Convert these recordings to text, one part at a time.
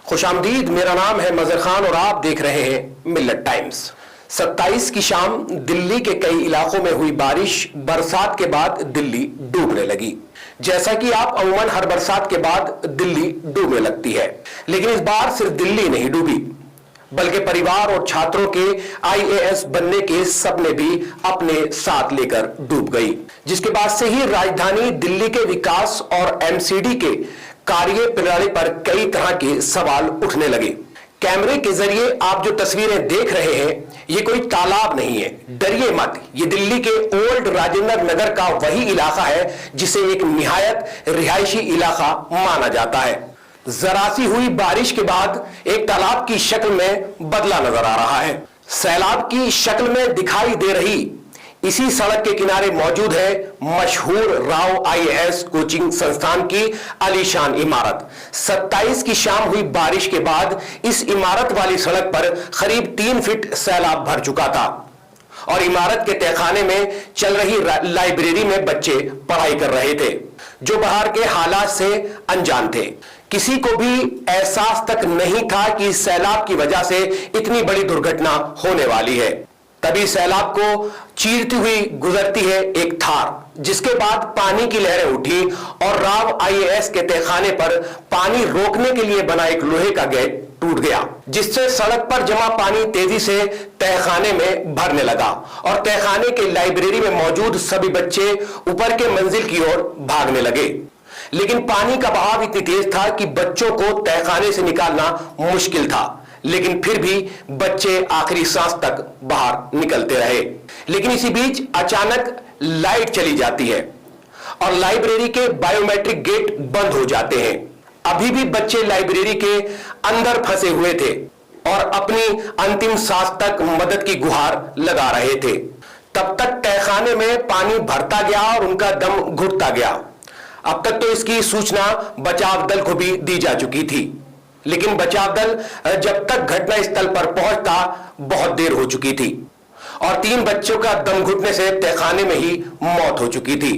खुशामदीद, मेरा नाम है मजहर खान और आप देख रहे हैं मिल्लत टाइम्स। 27 की शाम दिल्ली के कई इलाकों में हुई बारिश, बरसात के बाद दिल्ली डूबने लगी। जैसा कि आप अमूमन हर बरसात के बाद दिल्ली डूबने लगती है, लेकिन इस बार सिर्फ दिल्ली नहीं डूबी, बल्कि परिवार और छात्रों के आईएएस बनने के सपने भी अपने साथ लेकर डूब गई, जिसके बाद से ही राजधानी दिल्ली के विकास और एमसीडी के कार्य प्रणाली पर कई तरह के सवाल उठने लगे। कैमरे के जरिए आप जो तस्वीरें देख रहे हैं, ये कोई तालाब नहीं है, डरिए मत। ये दिल्ली के ओल्ड राजेंद्र नगर का वही इलाका है जिसे एक निहायत रिहायशी इलाका माना जाता है। जरा सी हुई बारिश के बाद एक तालाब की शक्ल में बदला नजर आ रहा है। सैलाब की शक्ल में दिखाई दे रही इसी सड़क के किनारे मौजूद है मशहूर राव आईएएस कोचिंग संस्थान की आलीशान इमारत। 27 की शाम हुई बारिश के बाद इस इमारत वाली सड़क पर करीब 3 फीट सैलाब भर चुका था और इमारत के तहखाने में चल रही लाइब्रेरी में बच्चे पढ़ाई कर रहे थे, जो बाहर के हालात से अनजान थे। किसी को भी एहसास तक नहीं था कि सैलाब की वजह से इतनी बड़ी दुर्घटना होने वाली है। तभी सैलाब को चीरती हुई गुजरती है एक थार, जिसके बाद पानी की लहरें उठी और राव आईएएस के तहखाने पर पानी रोकने के लिए बना एक लोहे का गेट टूट गया, जिससे सड़क पर जमा पानी तेजी से तहखाने में भरने लगा और तहखाने के लाइब्रेरी में मौजूद सभी बच्चे ऊपर के मंजिल की ओर भागने लगे। लेकिन पानी का बहाव इतनी तेज था कि बच्चों को तहखाने से निकालना मुश्किल था, लेकिन फिर भी बच्चे आखिरी सांस तक बाहर निकलते रहे। लेकिन इसी बीच अचानक लाइट चली जाती है और लाइब्रेरी के बायोमेट्रिक गेट बंद हो जाते हैं। अभी भी बच्चे लाइब्रेरी के अंदर फंसे हुए थे और अपनी अंतिम सांस तक मदद की गुहार लगा रहे थे। तब तक तहखाने में पानी भरता गया और उनका दम घुटता गया। अब तक तो इसकी सूचना बचाव दल को भी दी जा चुकी थी, लेकिन बचाव दल जब तक घटना स्थल पर पहुंचता बहुत देर हो चुकी थी और 3 बच्चों का दम घुटने से तहखाने में ही मौत हो चुकी थी।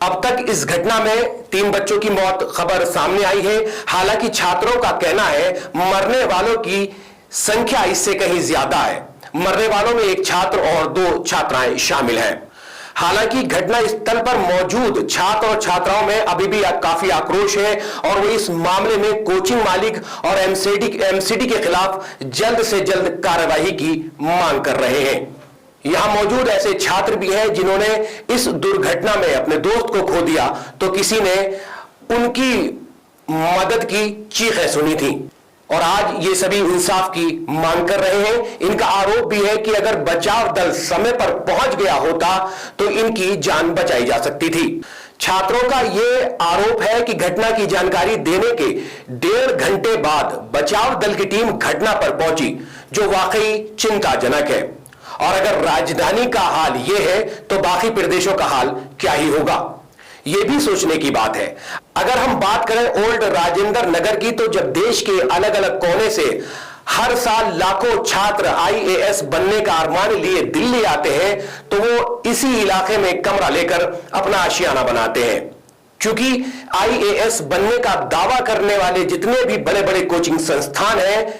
अब तक इस घटना में 3 बच्चों की मौत खबर सामने आई है। हालांकि छात्रों का कहना है मरने वालों की संख्या इससे कहीं ज्यादा है। मरने वालों में 1 छात्र और 2 छात्राएं शामिल हैं। हालांकि घटना स्थल पर मौजूद छात्र और छात्राओं में अभी भी काफी आक्रोश है और वो इस मामले में कोचिंग मालिक और एमसीडी के खिलाफ जल्द से जल्द कार्रवाई की मांग कर रहे हैं। यहां मौजूद ऐसे छात्र भी हैं जिन्होंने इस दुर्घटना में अपने दोस्त को खो दिया, तो किसी ने उनकी मदद की चीखें सुनी थी और आज ये सभी इंसाफ की मांग कर रहे हैं। इनका आरोप भी है कि अगर बचाव दल समय पर पहुंच गया होता तो इनकी जान बचाई जा सकती थी। छात्रों का यह आरोप है कि घटना की जानकारी देने के 1.5 घंटे बाद बचाव दल की टीम घटना पर पहुंची, जो वाकई चिंताजनक है। और अगर राजधानी का हाल यह है तो बाकी प्रदेशों का हाल क्या ही होगा, यह भी सोचने की बात है। अगर हम बात करें ओल्ड राजेंद्र नगर की, तो जब देश के अलग अलग कोने से हर साल लाखों छात्र आईएएस बनने का अरमान लिए दिल्ली आते हैं, तो वो इसी इलाके में कमरा लेकर अपना आशियाना बनाते हैं, क्योंकि आईएएस बनने का दावा करने वाले जितने भी बड़े बड़े कोचिंग संस्थान हैं,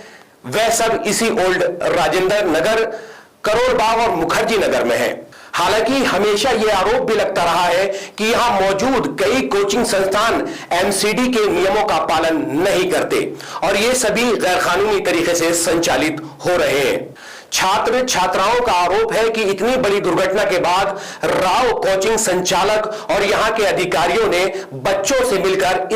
वह सब इसी ओल्ड राजेंद्र नगर, करोल बाग और मुखर्जी नगर में है। हालांकि हमेशा यह आरोप भी लगता रहा है कि यहां मौजूद कई कोचिंग संस्थान एमसीडी के नियमों का पालन नहीं करते और ये सभी गैर कानूनी तरीके से संचालित हो रहे हैं। छात्र छात्राओं का आरोप है कि इतनी बड़ी दुर्घटना के बाद राव कोचिंग संचालक और यहां के अधिकारियों ने बच्चों से मिलकर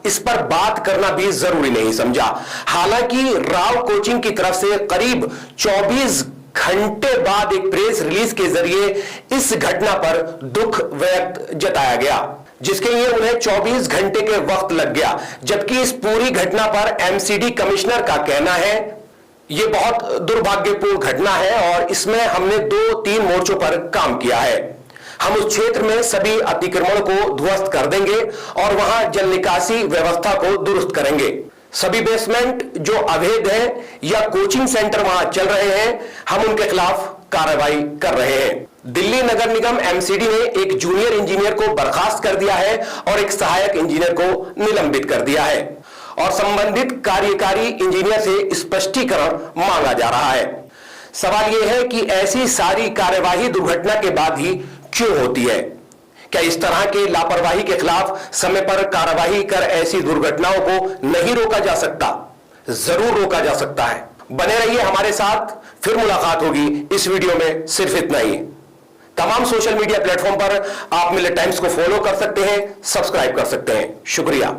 इस पर बात करना भी जरूरी नहीं समझा। हालांकि राव कोचिंग की तरफ से करीब 24 घंटे बाद एक प्रेस रिलीज के जरिए इस घटना पर दुख व्यक्त जताया गया, जिसके लिए उन्हें 24 घंटे के वक्त लग गया। जबकि इस पूरी घटना पर एमसीडी कमिश्नर का कहना है यह बहुत दुर्भाग्यपूर्ण घटना है और इसमें हमने 2-3 मोर्चों पर काम किया है। हम उस क्षेत्र में सभी अतिक्रमण को ध्वस्त कर देंगे और वहां जल निकासी व्यवस्था को दुरुस्त करेंगे। सभी बेसमेंट जो अवैध है या कोचिंग सेंटर वहां चल रहे हैं, हम उनके खिलाफ कार्रवाई कर रहे हैं। दिल्ली नगर निगम एमसीडी ने एक जूनियर इंजीनियर को बर्खास्त कर दिया है और एक सहायक इंजीनियर को निलंबित कर दिया है और संबंधित कार्यकारी इंजीनियर से स्पष्टीकरण मांगा जा रहा है। सवाल यह है कि ऐसी सारी कार्यवाही दुर्घटना के बाद ही क्यों होती है? क्या इस तरह के लापरवाही के खिलाफ समय पर कार्रवाई कर ऐसी दुर्घटनाओं को नहीं रोका जा सकता? जरूर रोका जा सकता है। बने रहिए हमारे साथ, फिर मुलाकात होगी इस वीडियो में। सिर्फ इतना ही। तमाम सोशल मीडिया प्लेटफॉर्म पर आप मिलेट टाइम्स को फॉलो कर सकते हैं, सब्सक्राइब कर सकते हैं। शुक्रिया।